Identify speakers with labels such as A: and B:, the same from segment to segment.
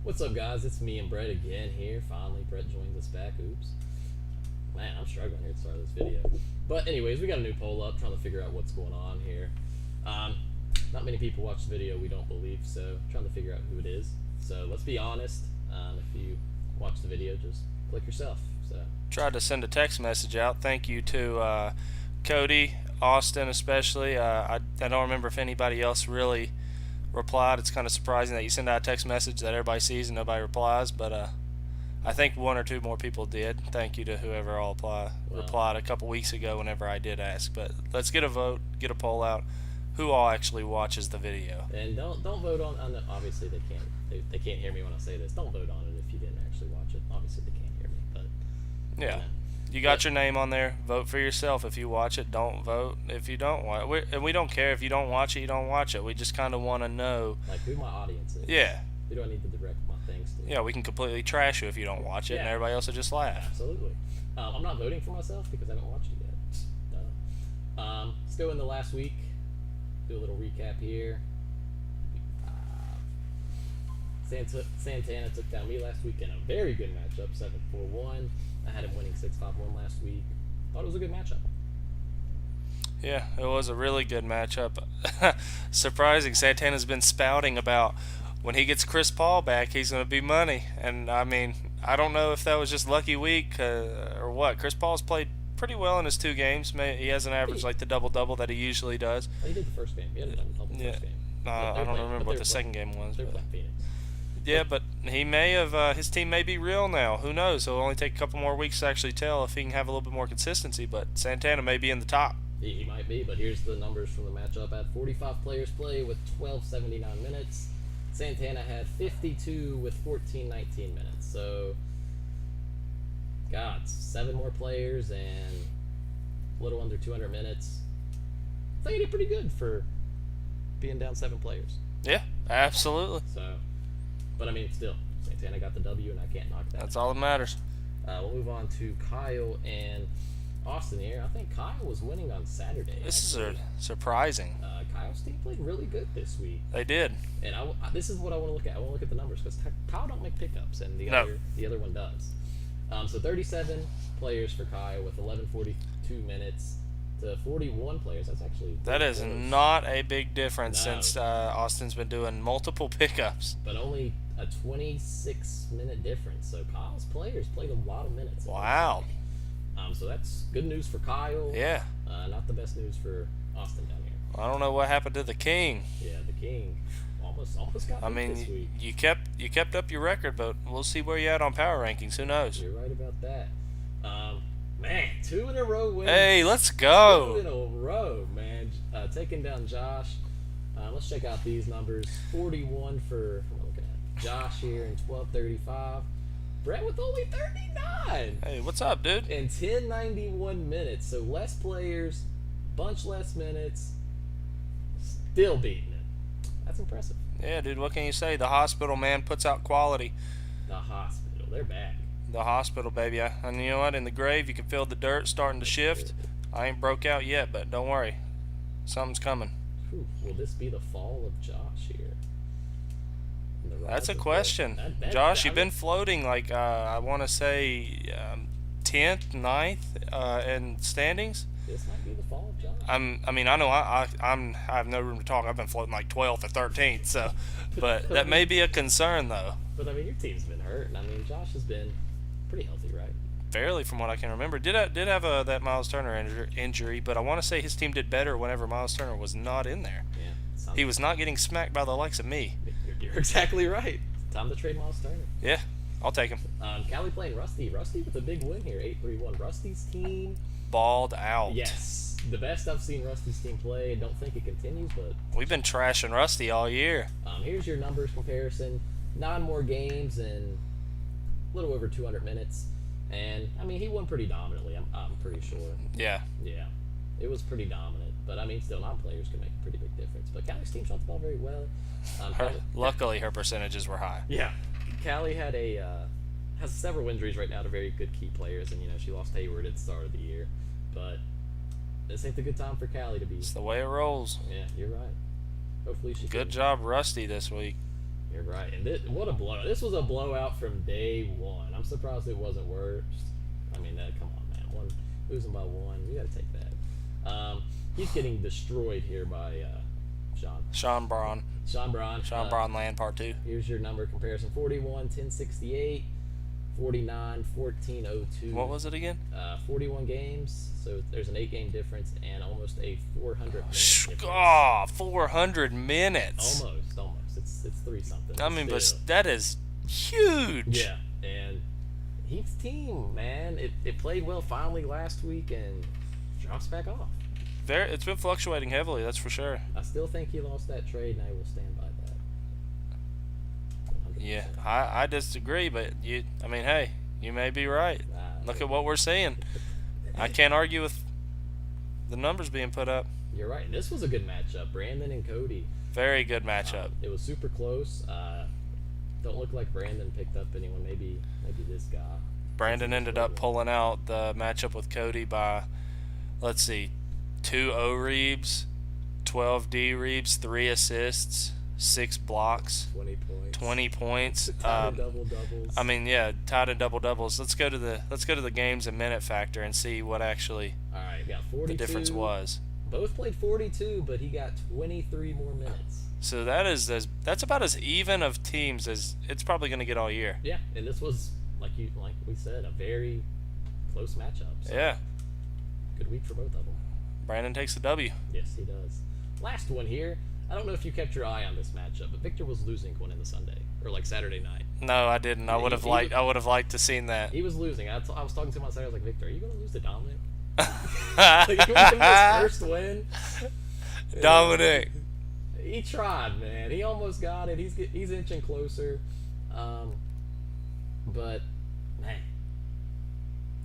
A: What's up, guys? It's me and Brett again here. Finally, Brett joins us back. Oops. Man, I'm struggling here to start this video. But anyways, we got a new poll up, trying to figure out what's going on here. Um, Not many people watch the video, we don't believe, so trying to figure out who it is. So let's be honest. If you watch the video, just click yourself. So
B: Tried to send a text message out. Thank you to Cody, Austin especially. I don't remember if anybody else really replied. It's kind of surprising that you send out a text message that everybody sees and nobody replies, but I think one or two more people did. Thank you to whoever all replied a couple weeks ago whenever I did ask. But let's get a vote, get a poll out. Who all actually watches the video?
A: And don't vote on it. Obviously they can't hear me when I say this. Don't vote on it if you didn't actually watch it. Obviously they can't hear me, but
B: Yeah.
A: you know.
B: You got your name on there. Vote for yourself if you watch it. Don't vote if you don't watch it. And we don't care if you don't watch it, you don't watch it. We just kind of want to know.
A: Like who my audience is.
B: Yeah.
A: Who do I need to direct my things to?
B: Yeah, we can completely trash you if you don't watch it, and
A: Yeah.
B: everybody else will just laugh.
A: Absolutely. I'm not voting for myself because I haven't watched it yet. Still in the last week. Do a little recap here. Santana took down me last week in a very good matchup, 7-4-1. I had him winning 6-5-1 last week. Thought it was a good matchup.
B: Yeah, it was a really good matchup. Surprising, Santana's been spouting about when he gets Chris Paul back, he's going to be money. And, I mean, I don't know if that was just lucky week or what. Chris Paul's played pretty well in his 2 games. He hasn't averaged like the double-double that he usually does.
A: Well, he did the first game. He had a double the
B: Yeah.
A: first game.
B: I don't remember what the second game was.
A: They're
B: But
A: playing Phoenix.
B: yeah, but he may have, his team may be real now. Who knows? It'll only take a couple more weeks to actually tell if he can have a little bit more consistency. But Santana may be in the top.
A: He might be, but here's the numbers from the matchup. At 45 players play with 12.79 minutes. Santana had 52 with 14.19 minutes. So, God, 7 more players and a little under 200 minutes. I think he did pretty good for being down 7 players.
B: Yeah, absolutely.
A: So, but I mean, still, Santana got the W, and I can't knock that.
B: That's all that matters.
A: We'll move on to Kyle and Austin here. I think Kyle was winning on Saturday.
B: This is
A: actually.
B: surprising.
A: Kyle's team played really good this week.
B: They did.
A: And this is what I want to look at. I want to look at the numbers because Kyle don't make pickups, and the other one does. So 37 players for Kyle with 11:42 minutes to 41 players. That's actually
B: That is
A: close.
B: not a big difference
A: No.
B: since Austin's been doing multiple pickups.
A: But only a 26-minute difference. So Kyle's players played a lot of minutes.
B: Wow.
A: So that's good news for Kyle.
B: Yeah.
A: Not the best news for Austin down here.
B: I don't know what happened to the King.
A: Yeah, the King almost got
B: I
A: beat this
B: mean,
A: week.
B: you kept up your record, but we'll see where you're at on power rankings. Who knows?
A: You're right about that. Man, 2 in a row wins.
B: Hey, let's
A: 2
B: go.
A: in a row, man. Taking down Josh. Let's check out these numbers. 41 for, what am I looking at? Josh here in 12:35. Brett with only 39.
B: Hey, what's up, dude?
A: In 10:91 minutes. So less players, bunch less minutes, still beating it. That's impressive.
B: Yeah, dude, what can you say? The hospital, man, puts out quality.
A: The hospital, they're back.
B: The hospital, baby. And you know what? In the grave, you can feel the dirt starting to shift. I ain't broke out yet, but don't worry. Something's coming.
A: Whew, will this be the fall of Josh here? And the
B: That's
A: rise
B: a
A: of
B: question.
A: Brett?
B: Josh, you've been floating like, I want to say 10th, 9th in standings.
A: This might be the fall of Josh.
B: I mean, I know I have no room to talk. I've been floating like 12th or 13th, so, but that may be a concern though.
A: But I mean, your team's been hurt, and I mean, Josh has been pretty healthy, right?
B: Fairly, from what I can remember. Did have that Miles Turner injury, but I want to say his team did better whenever Miles Turner was not in there.
A: Yeah.
B: He was not getting smacked by the likes of me.
A: You're exactly right. Time to trade Miles Turner.
B: Yeah, I'll take him.
A: Cali playing Rusty. Rusty with a big win here, 8-3-1. Rusty's team.
B: Balled out.
A: Yes, the best I've seen Rusty's team play. Don't think it continues, but
B: We've been trashing Rusty all year.
A: here's your numbers comparison. 9 more games and a little over 200 minutes. And, I mean, he won pretty dominantly, I'm pretty sure.
B: Yeah.
A: Yeah, it was pretty dominant. But, I mean, still, non-players can make a pretty big difference. But Cali's team shot the ball very well.
B: Luckily, her percentages were high.
A: Yeah. Cali had has several injuries right now to very good key players. And, you know, she lost Hayward at the start of the year. But this ain't the good time for Cali to be.
B: It's the way it rolls.
A: Yeah, you're right. Hopefully she
B: Good
A: can-
B: job, Rusty, this week.
A: You're Right, and what a blowout. This was a blowout from day one. I'm surprised it wasn't worse. I mean, come on, man. Losing by one, you got to take that. He's getting destroyed here by
B: Sean Braun.
A: Sean Braun.
B: Sean Braun Land Part 2.
A: Here's your number comparison: 41, 1068, 49, 1402.
B: What was it again?
A: 41 games, so there's an 8-game difference and almost a 400 minute difference.
B: Oh, 400 minutes.
A: Almost. It's 3 something.
B: I mean, but that is huge.
A: Yeah, and Heath's team, man, it played well finally last week and drops back off.
B: It's been fluctuating heavily, that's for sure.
A: I still think he lost that trade, and I will stand by that. 100%.
B: Yeah, I disagree, but hey, you may be right. Look at what we're seeing. I can't argue with the numbers being put up.
A: You're right. And this was a good matchup, Brandon and Cody.
B: Very good matchup.
A: It was super close. Don't look like Brandon picked up anyone. Maybe this guy.
B: Brandon ended up pulling out the matchup with Cody by, let's see, 2 O-Reebs, 12 D-Reebs, 3 assists, 6 blocks,
A: 20 points.
B: Tied
A: double doubles.
B: I mean, yeah, tied in double doubles. Let's go to the games and minute factor and see what actually
A: all right, got 42.
B: the difference was.
A: Both played 42, but he got 23 more minutes.
B: So that's about as even of teams as it's probably going to get all year.
A: Yeah, and this was like we said, a very close matchup. So
B: Yeah.
A: Good week for both of them.
B: Brandon takes the W.
A: Yes, he does. Last one here. I don't know if you kept your eye on this matchup, but Victor was losing going into Sunday or like Saturday night.
B: No, I didn't. I would have liked to seen that.
A: He was losing. I was talking to him on Saturday. I was like, Victor, are you going to lose to Dominic? Like, he was his first win.
B: Dominic.
A: He tried, man. He almost got it. He's inching closer. But man,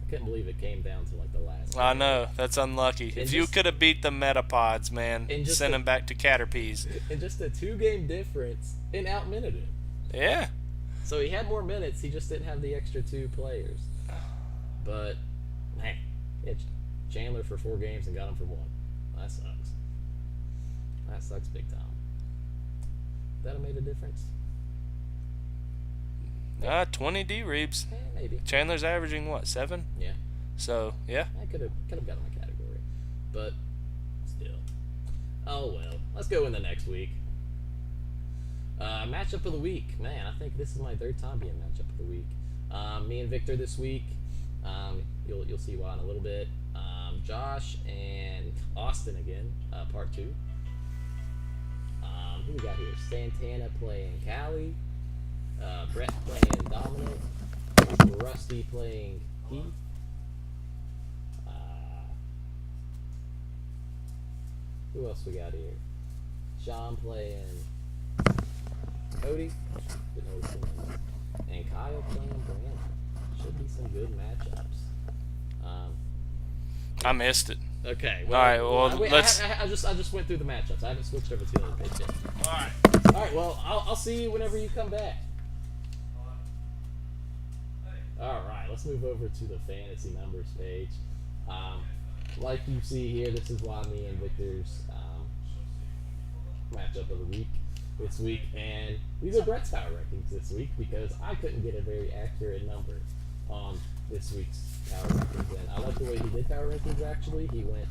A: I couldn't believe it came down to like the last.
B: I know, that's unlucky. If you could have beat the Metapods, man, send him back to Caterpies.
A: And just a 2-game difference, and outminted him.
B: Yeah.
A: So he had more minutes. He just didn't have the extra 2 players. But man, it's Chandler for 4 games and got him for 1. That sucks. That sucks big time. That have made a difference.
B: 20 D-Reebs.
A: Maybe.
B: Chandler's averaging what, 7?
A: Yeah.
B: So yeah.
A: I could have got him a category, but still. Oh well. Let's go in the next week. Matchup of the week, man. I think this is my 3rd time being matchup of the week. Me and Victor this week. You'll see why in a little bit. Josh and Austin again, part 2. Who we got here? Santana playing Callie. Brett playing Dominic. Rusty playing Heath. Who else we got here? Sean playing Cody. And Kyle playing Brandon. Should be some good matchups.
B: I missed it.
A: Okay.
B: Well, all right. Well, let's.
A: I just went through the matchups. I haven't switched over to the other page yet.
B: All right.
A: All right. Well, I'll see you whenever you come back. All right. Let's move over to the fantasy numbers page. Like you see here, this is why me and Victor's matchup of the week this week, and these are Brett's power rankings this week because I couldn't get a very accurate number on this week's power rankings, and I like the way he did power rankings. Actually, he went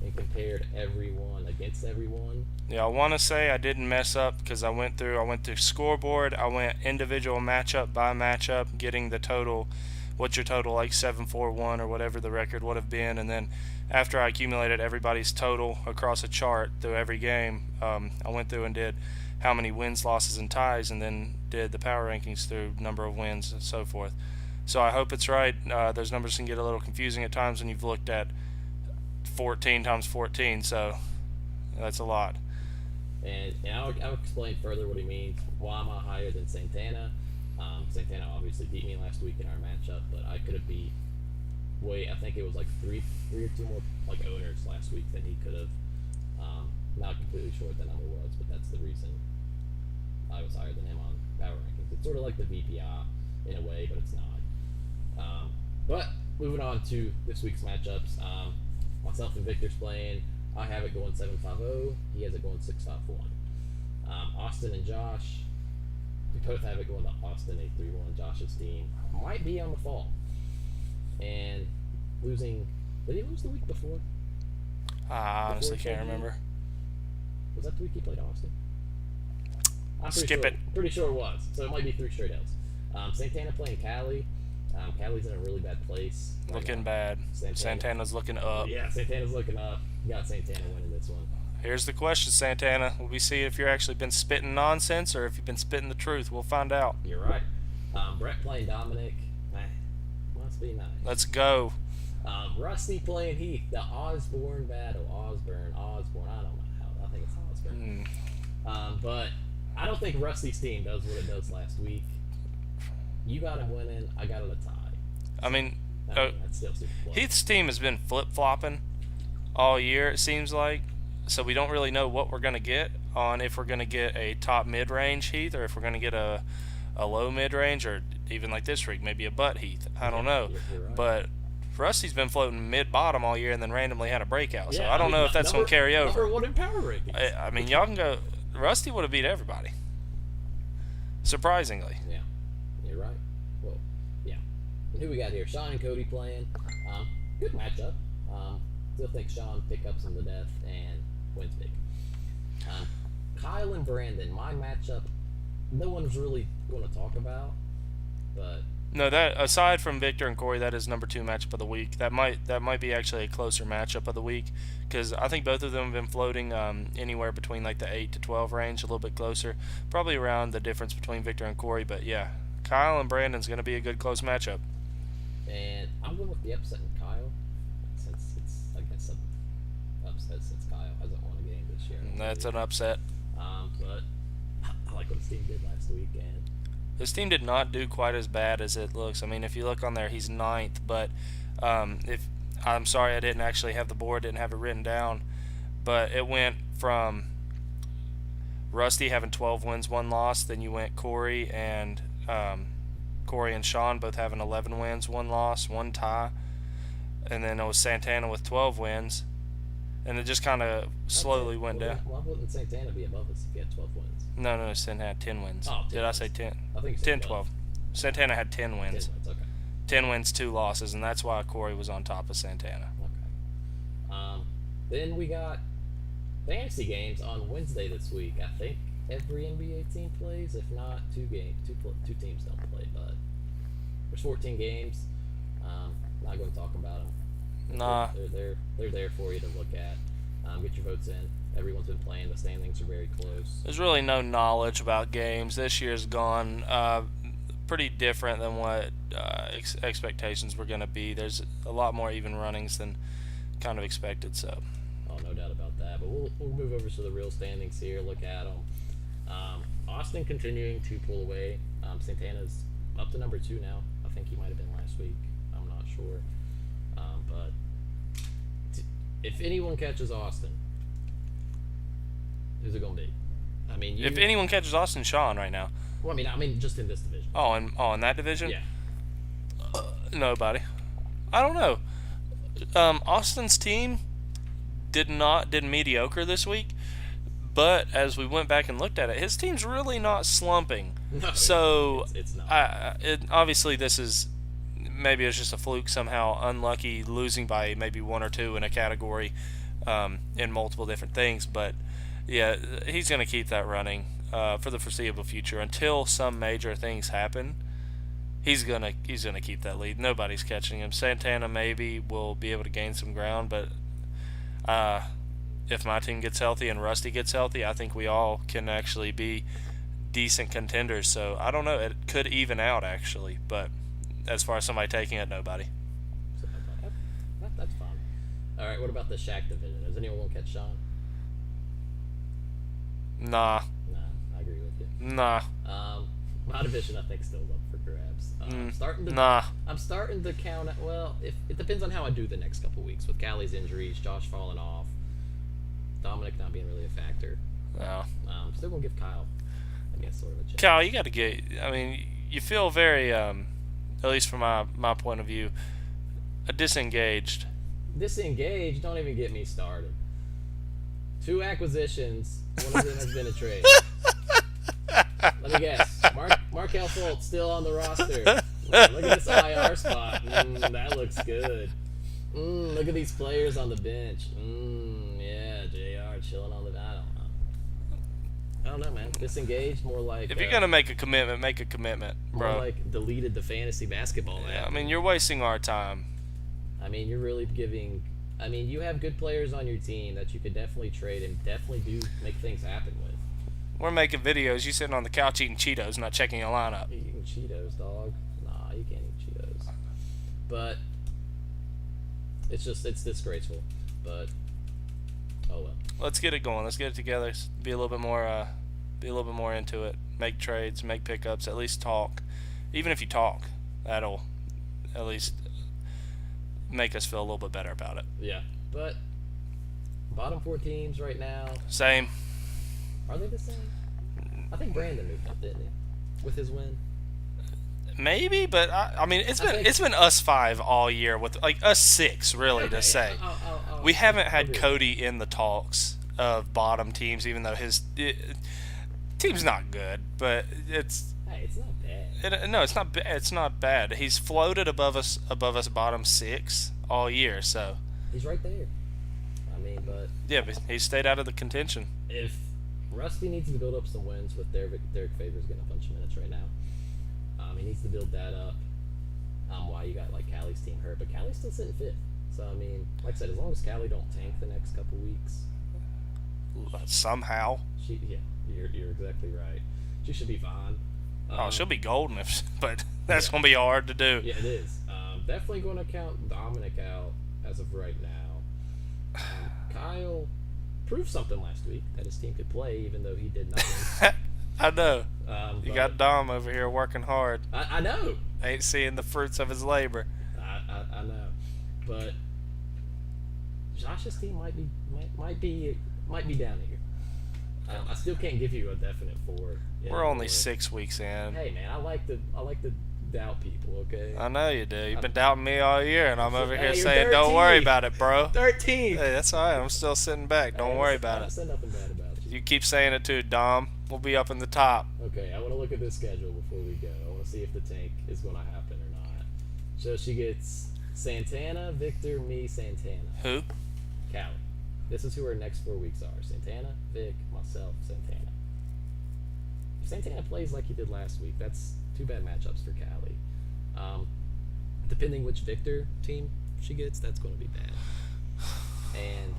A: and compared everyone against everyone.
B: Yeah, I want to say I didn't mess up because I went through scoreboard, I went individual matchup by matchup, getting the total, what's your total, like 741 or whatever the record would have been, and then after I accumulated everybody's total across a chart through every game, I went through and did how many wins, losses, and ties, and then did the power rankings through number of wins and so forth. So I hope it's right. Those numbers can get a little confusing at times when you've looked at 14 times 14, so that's a lot.
A: And I'll explain further what he means. Why am I higher than Santana? Santana obviously beat me last week in our matchup, but I could have beat I think it was like three or 2 more like owners last week than he could have. Not completely sure what that number was, but that's the reason I was higher than him on power rankings. It's sort of like the VPI in a way, but it's not. But moving on to this week's matchups, myself and Victor's playing. I have it going 7-5-0. He has it going 6-5-1. Austin and Josh, We both have it going to Austin 8-3-1. Josh's team might be on the fall. And losing. Did he lose the week before?
B: I honestly
A: Before
B: can't
A: KD?
B: remember.
A: Was that the week he played Austin? I'm pretty
B: Skip
A: sure,
B: it.
A: Pretty sure it was. So it might be 3 straight L's. Santana playing Cali. Cali's in a really bad place. right
B: Looking
A: now.
B: bad.
A: Santana.
B: Santana's looking up.
A: Yeah, Santana's looking up. Got Santana winning this one.
B: Here's the question, Santana. Will we see if you're actually been spitting nonsense or if you've been spitting the truth? We'll find out.
A: You're right. Brett playing Dominic. Man, must be nice.
B: Let's go.
A: Rusty playing Heath. The Osborne battle. Osborne. I don't know how. I think it's Osborne. But I don't think Rusty's team does what it does last week. You got him winning. I got him a tie.
B: I mean,
A: That's still super close.
B: Heath's team has been flip-flopping all year, it seems like. So we don't really know what we're going to get on if we're going to get a top mid-range Heath or if we're going to get a low mid-range or even like this week, maybe a butt Heath. I don't know.
A: You're right.
B: But Rusty's been floating mid-bottom all year and then randomly had a breakout. So
A: Yeah,
B: I don't know if that's going to carry over.
A: Number 1 in power rankings.
B: I mean, y'all can go. Rusty would have beat everybody. Surprisingly.
A: Yeah, you're right. Well, yeah. And who we got here? Sean and Cody playing. Good matchup. Still think Sean pick up some to death and wins big. Kyle and Brandon, my matchup, no one's really going to talk about, but
B: No, that aside from Victor and Corey, that is number 2 matchup of the week. That might be actually a closer matchup of the week because I think both of them have been floating anywhere between like the 8 to 12 range, a little bit closer, probably around the difference between Victor and Corey. But yeah, Kyle and Brandon's going to be a good close matchup.
A: and I'm going with the upset in Kyle since it's I guess an upset since Kyle hasn't won a game this year.
B: That's an upset.
A: But I like what his team did last week, and
B: His team did not do quite as bad as it looks. I mean, if you look on there, he's 9th. But if I'm sorry, I didn't actually have the board, didn't have it written down. But it went from Rusty having 12 wins, 1 loss. Then you went Corey and Sean both having 11 wins, 1 loss, 1 tie. And then it was Santana with 12 wins. And it just kind of slowly went down.
A: Why wouldn't Santana be above us if he had 12 wins?
B: No, Santana had 10 wins.
A: Oh, 10
B: Did I say
A: wins.
B: 10?
A: I think you said
B: 10, 12. Santana had 10
A: 10
B: wins.
A: wins, okay.
B: 10 wins, 2 losses, and that's why Corey was on top of Santana.
A: Okay. Then we got fantasy games on Wednesday this week. I think every NBA team plays. If not, two teams don't play. But there's 14 games. Not going to talk about them.
B: Nah.
A: They're there for you to look at. Get your votes in. Everyone's been playing. The standings are very close.
B: There's really no knowledge about games. This year's gone pretty different than what expectations were going to be. There's a lot more even runnings than kind of expected. So.
A: Oh, no doubt about that. But we'll move over to the real standings here. Look at them. Austin continuing to pull away. Santana's up to number 2 now. I think he might have been last week. I'm not sure. But if anyone catches Austin, who's it gonna be? I mean,
B: If anyone catches Austin, Sean right now.
A: Well, I mean, just in this division.
B: In that division?
A: Yeah.
B: Nobody. I don't know. Austin's team did mediocre this week, but as we went back and looked at it, his team's really not slumping.
A: No,
B: So
A: it's not.
B: obviously this is maybe it's just a fluke somehow, unlucky losing by maybe 1 or 2 in a category in multiple different things. But yeah, he's going to keep that running for the foreseeable future until some major things happen. He's gonna keep that lead. Nobody's catching him. Santana maybe will be able to gain some ground, but if my team gets healthy and Rusty gets healthy, I think we all can actually be decent contenders. So I don't know. It could even out actually, but as far as somebody taking it, nobody.
A: So that's fine. All right. What about the Shaq division? Does anyone want to catch Sean?
B: Nah.
A: Nah, I agree with you.
B: Nah.
A: My division, I think, still up for grabs. I'm starting to count. Well, if it depends on how I do the next couple weeks with Callie's injuries, Josh falling off, Dominic not being really a factor.
B: No.
A: Still gonna give Kyle, I guess, sort of a chance.
B: Kyle, you got to get. I mean, you feel very, at least from my point of view, disengaged.
A: Disengaged. Don't even get me started. 2 acquisitions. One of them has been a trade. Let me guess. Markel Fultz still on the roster. Look at this IR spot. That looks good. Look at these players on the bench. Yeah, JR chilling on the. I don't know, man. Disengaged, more like.
B: If you're gonna make a commitment, make a commitment, bro.
A: More like deleted the fantasy basketball app.
B: I mean, you're wasting our time.
A: I mean, you're really giving. I mean, you have good players on your team that you could definitely trade and definitely do make things happen with.
B: We're making videos. You sitting on the couch eating Cheetos, not checking your lineup.
A: You eating Cheetos, dog? Nah, you can't eat Cheetos. But it's disgraceful. But oh well.
B: Let's get it going. Let's get it together. Be a little bit more into it. Make trades, make pickups. At least talk. Even if you talk, that'll at least make us feel a little bit better about it.
A: Yeah, but bottom 4 teams right now.
B: Same.
A: Are they the same? I think Brandon moved up, didn't he? With his win.
B: Maybe, but I mean, it's been us 5 all year with like us 6 really to say. We haven't had Cody in the talks of bottom teams, even though his team's not good, but it's.
A: Hey, it's not bad.
B: No, it's not. It's not bad. He's floated above us bottom 6 all year, so.
A: He's right there. I mean, but.
B: Yeah, but he stayed out of the contention.
A: If Rusty needs to build up some wins with Derek Favors getting a bunch of minutes right now. He needs to build that up. Why you got like Callie's team hurt, but Callie's still sitting 5th. So I mean, like I said, as long as Callie don't tank the next couple weeks,
B: somehow.
A: You're exactly right. She should be fine.
B: She'll be golden, but that's gonna be hard to do.
A: Yeah, it is. Definitely going to count Dominic out as of right now. Kyle proved something last week that his team could play, even though he did nothing.
B: I know. You got Dom over here working hard.
A: I know.
B: Ain't seeing the fruits of his labor.
A: I know, but Josh's team might be down here. I still can't give you a definite 4.
B: We're only 6 weeks in.
A: Hey man, I like to doubt people. Okay.
B: I know you do. You've been doubting me all year, and I'm over here saying,
A: 13.
B: "Don't worry about it, bro."
A: 13.
B: Hey, that's all right. I'm still sitting back. Don't worry about
A: I
B: it.
A: said nothing bad about it.
B: You keep saying it too, Dom. We'll be up in the top.
A: Okay, I want to look at this schedule before we go. I want to see if the tank is going to happen or not. So she gets Santana, Victor, me, Santana.
B: Who?
A: Callie. This is who our next 4 weeks are. Santana, Vic, myself, Santana. If Santana plays like he did last week, that's 2 bad matchups for Callie. Depending which Victor team she gets, that's going to be bad. And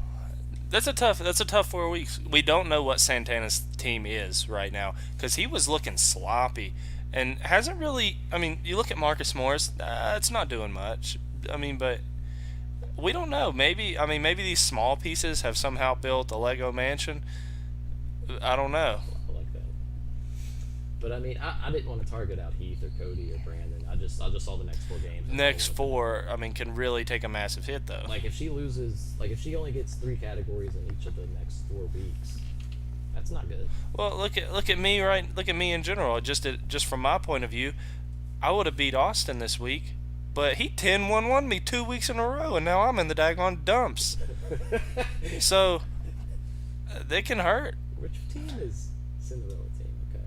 B: that's a tough 4 weeks. We don't know what Santana's team is right now because he was looking sloppy and hasn't really. I mean, you look at Marcus Morris, it's not doing much. I mean, but we don't know. Maybe these small pieces have somehow built a Lego mansion. I don't know.
A: I like that. But I mean, I didn't want to target out Heath or Cody or Brandon. I just saw the next 4 games.
B: Next 4, I mean, can really take a massive hit though.
A: Like if she loses, like if she only gets 3 categories in each of the next 4 weeks, that's not good.
B: Well, look at me, right? Look at me in general. Just from my point of view, I would have beat Austin this week, but he 10-1-1 me 2 weeks in a row, and now I'm in the daggone dumps. So they can hurt.
A: Which team is Cinderella team? Okay,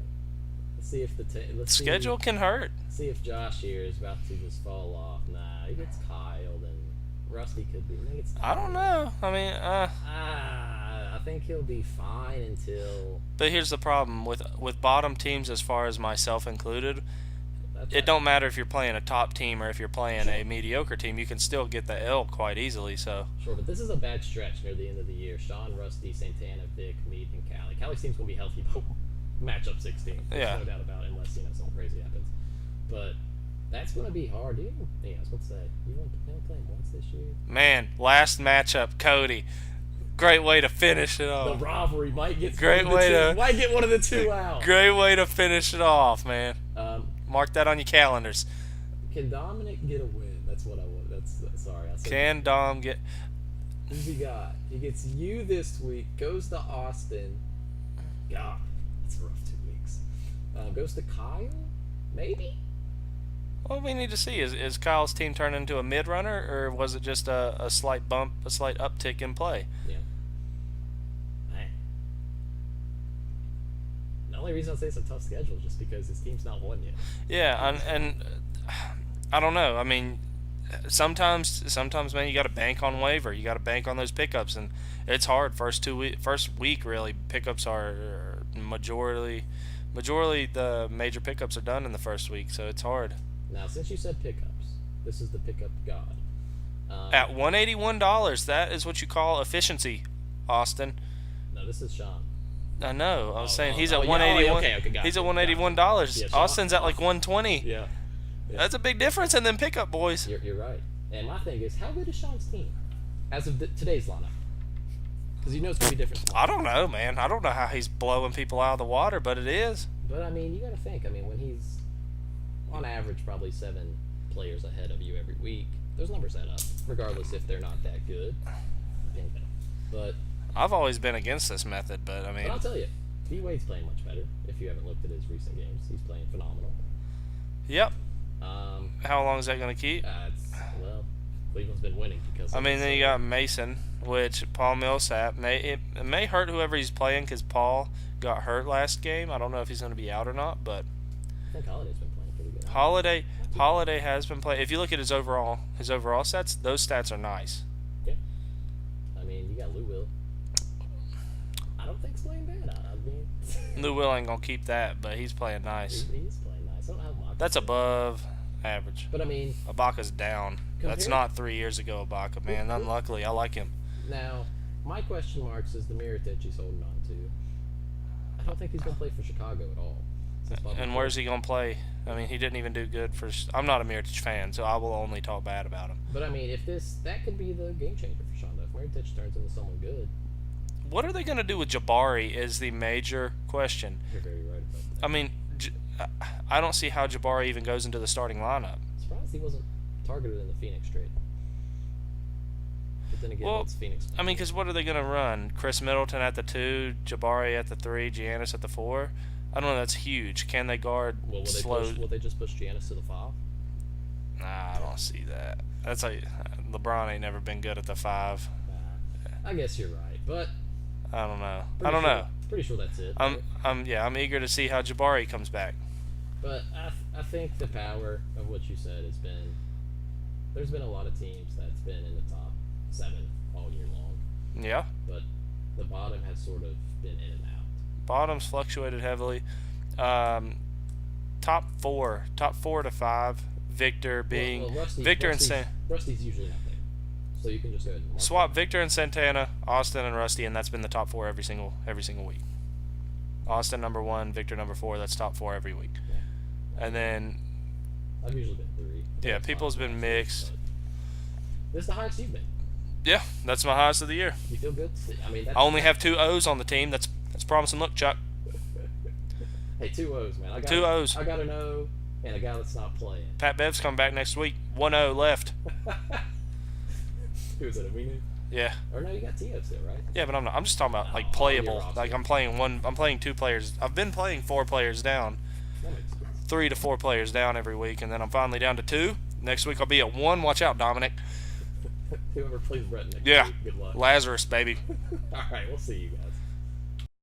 A: let's see if the
B: schedule can hurt.
A: See if Josh here is about to just fall off. Nah, he gets Kyle, then Rusty could be.
B: I don't know. I mean,
A: I think he'll be fine until.
B: But here's the problem with bottom teams, as far as myself included. It don't matter if you're playing a top team or if you're playing a mediocre team. You can still get the L quite easily. So.
A: Sure, but this is a bad stretch near the end of the year. Sean, Rusty, Santana, Vic, Mead, and Callie. Callie's team's gonna be healthy. Matchup 16. There's no doubt about it, unless something crazy happens. But that's going to be hard. I was going to say, you want to play him once this year?
B: Man, last matchup, Cody. Great way to finish it off.
A: The rivalry might get
B: might
A: get one of the 2 out.
B: Great way to finish it off, man. Mark that on your calendars.
A: Can Dominic get a win? That's what I want. Sorry. I said
B: can Dom get?
A: Who's he got? He gets you this week. Goes to Austin. God, it's a rough 2 weeks. Goes to Kyle. Maybe.
B: Well, we need to see. Is Kyle's team turned into a mid-runner, or was it just a slight bump, a slight uptick in play?
A: Yeah. Man. No only reason I say it's a tough schedule is just because his team's not won yet.
B: Yeah, and I don't know. I mean, sometimes, man, you got to bank on waiver. You got to bank on those pickups, and it's hard. First week really, pickups are majority the major pickups are done in the first week, so it's hard.
A: Now, since you said pickups, this is the pickup god.
B: At $181, that is what you call efficiency, Austin.
A: No, this is Sean.
B: I know. I was saying he's
A: yeah,
B: at 181.
A: okay, got
B: He's
A: it,
B: at $181.
A: Yeah, Sean-
B: Austin's at like 120.
A: Yeah.
B: That's a big difference in them pickup boys.
A: You're right. And my thing is, how good is Sean's team as of today's lineup? Because you know it's going to be different.
B: I don't know, man. I don't know how he's blowing people out of the water, but it is.
A: But, I mean, you got to think. I mean, when he's, on average, probably 7 players ahead of you every week, those numbers add up, regardless if they're not that good. But
B: I've always been against this method, but I mean,
A: I'll tell you, D-Wade's playing much better. If you haven't looked at his recent games, he's playing phenomenal.
B: yep.
A: Um,
B: How long is that going to keep?
A: well, Cleveland's been winning because.
B: I mean, then you got Mason, which Paul Millsap it may hurt whoever he's playing because Paul got hurt last game. I don't know if he's going to be out or not, but
A: I think Holiday's been playing pretty good.
B: Holiday has been playing. If you look at his overall stats, those stats are nice.
A: Yeah. I mean, you got Lou Will. I don't think he's playing bad. I mean,
B: Lou Will ain't gonna keep that, but he's playing nice.
A: he's playing nice. I don't know how Ibaka
B: That's
A: played.
B: above average.
A: But I mean,
B: Ibaka's down. That's
A: Compared-
B: not 3 years ago, Ibaka, man. Unluckily, I like him.
A: now my question marks is the Mirotic he's holding on to. I don't think he's gonna play for Chicago at all. since Bobby
B: And where's he gonna play? I mean, he didn't even do good for. I'm not a Mirotic fan, so I will only talk bad about him.
A: But I mean, if that could be the game changer for Sean. If Mirotic turns into someone good,
B: What are they gonna do with Jabari? Is the major question.
A: you're very right about that.
B: I mean, I don't see how Jabari even goes into the starting lineup.
A: Surprised he wasn't targeted in the Phoenix trade. But then again,
B: Well,
A: it's Phoenix.
B: I mean, because what are they going to run? Chris Middleton at the 2, Jabari at the 3, Giannis at the 4? I don't know. That's huge. Can they guard
A: Well, will they just push Giannis to the 5?
B: Nah, I don't see that. That's like LeBron ain't never been good at the 5.
A: I guess you're right, but
B: I don't know.
A: Pretty sure that's it.
B: I'm eager to see how Jabari comes back.
A: But I think the power of what you said has been. There's been a lot of teams that's been in the top 7 all year long,
B: Yeah.
A: but the bottom has sort of been in and out.
B: Bottoms fluctuated heavily. Top 4 to 5. Victor being Victor and
A: Rusty's usually not there, so you can just go ahead and mark
B: swap
A: that.
B: Victor and Santana, Austin and Rusty, and that's been the top 4 every single week. Austin number 1, Victor number 4. That's top 4 every week.
A: Yeah.
B: And then
A: I've usually been 3.
B: yeah,
A: That's
B: people's
A: fine,
B: been
A: but
B: mixed.
A: This is the highest you've been.
B: Yeah, that's my highest of the year.
A: You feel good? I mean, that's,
B: I only have 2 O's on the team. That's promising. Look, Chuck.
A: Hey, 2 O's, man. I got
B: 2 O's.
A: I got an O and a guy that's not playing.
B: Pat Bev's coming back next week. 1 O left.
A: Who is it? Aminu?
B: Yeah.
A: Or no, you got T.O. still, right?
B: Yeah, but I'm not. I'm just talking about like
A: Oh,
B: playable.
A: you're
B: Like I'm playing 2 players. I've been playing 4 players down,
A: That makes sense.
B: 3 to 4 players down every week, and then I'm finally down to 2. Next week I'll be at 1. Watch out, Dominic.
A: Whoever plays Brett next
B: Yeah.
A: week, good luck.
B: Lazarus, baby.
A: All right, we'll see you guys.